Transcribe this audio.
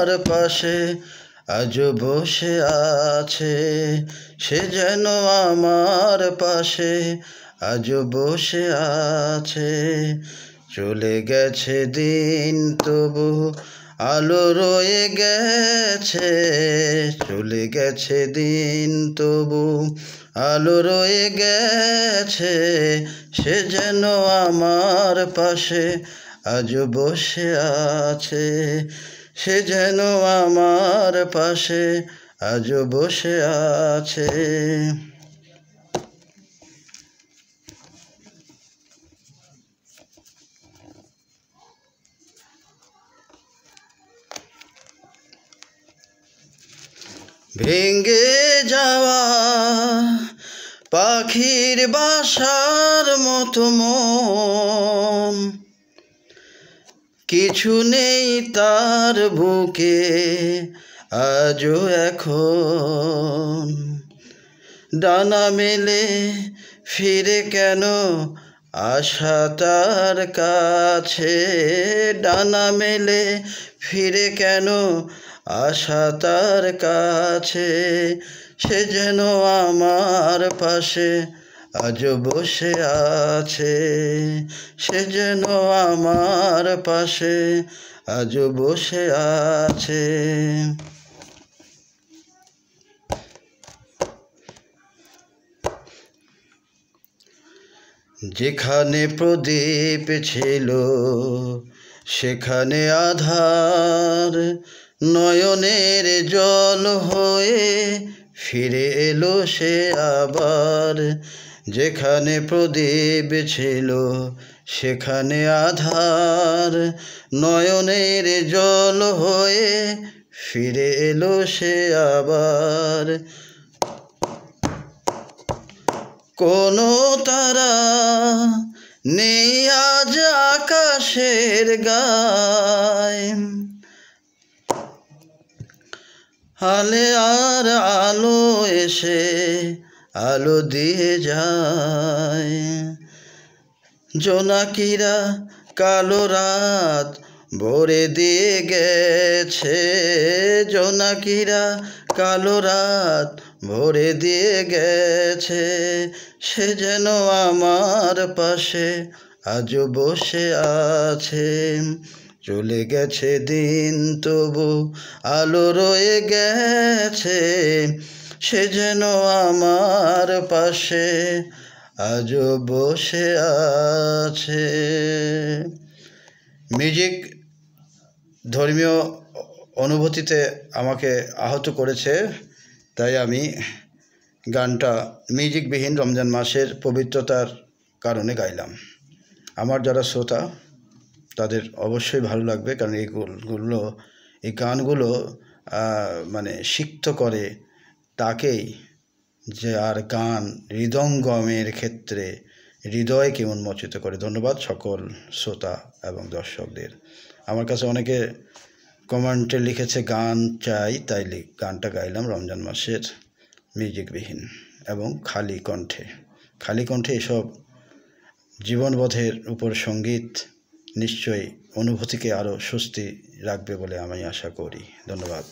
আমার পাশে আজও বসে আছে, সে যেন আমার পাশে আজও বসে আছে। চলে গেছে দিন তবু আলো রয়ে গেছে, চলে গেছে দিন তবু আলো রয়ে গেছে, সে যেন আমার পাশে আজও বসে আছে, সে যেন আমার পাশে আজও বসে আছে। ভেঙে যাওয়া পাখির বাসার মতো মন, কিছু নেই তার বুকে আজও এখন। ডানা মেলে ফিরে কেন আশা তার কাছে, ডানা মেলে ফিরে কেন আশা তার কাছে, সে যেন আমার পাশে আজও বসে আছে, সে যেন আমার পাশে আজও বসে আছে। যেখানে প্রদীপ ছিল সেখানে আধার, নয়নের জল হয়ে ফিরে এলো সে আবার। যেখানে প্রদীপ ছিল সেখানে আধার, নয়নের জল হয়ে ফিরে এলো সে আবার। কোনো তারা নেই আজ আকাশের গায়, আলে আর আলো এসে আলো দিয়ে যায়। জোনাকিরা কালো রাত ভরে দিয়ে গেছে, জোনাকিরা কালো রাত ভরে দিয়ে গেছে, সে যেন আমার পাশে আজও বসে আছে। চলে গেছে দিন তবু আলো রয়ে গেছে, সে যেন আমার পাশে আজও বসে আছে। মিউজিক ধর্মীয় অনুভূতিতে আমাকে আহত করেছে, তাই আমি গানটা মিউজিকবিহীন রমজান মাসের পবিত্রতার কারণে গাইলাম। আমার যারা শ্রোতা তাদের অবশ্যই ভালো লাগবে, কারণ এই গানগুলো মানে সিক্ত করে তাকেই যে আর গান হৃদয়ঙ্গমের ক্ষেত্রে হৃদয়কে উন্মোচিত করে। ধন্যবাদ সকল শ্রোতা এবং দর্শকদের। আমার কাছে অনেকে কমেন্টে লিখেছে গান চাই, তাই গানটা গাইলাম রমজান মাসের মিউজিকবিহীন এবং খালি কণ্ঠে। খালি কণ্ঠে এসব জীবনবোধের উপর সঙ্গীত নিশ্চয়ই অনুভূতিকে আরও স্বস্তি রাখবে বলে আমি আশা করি। ধন্যবাদ।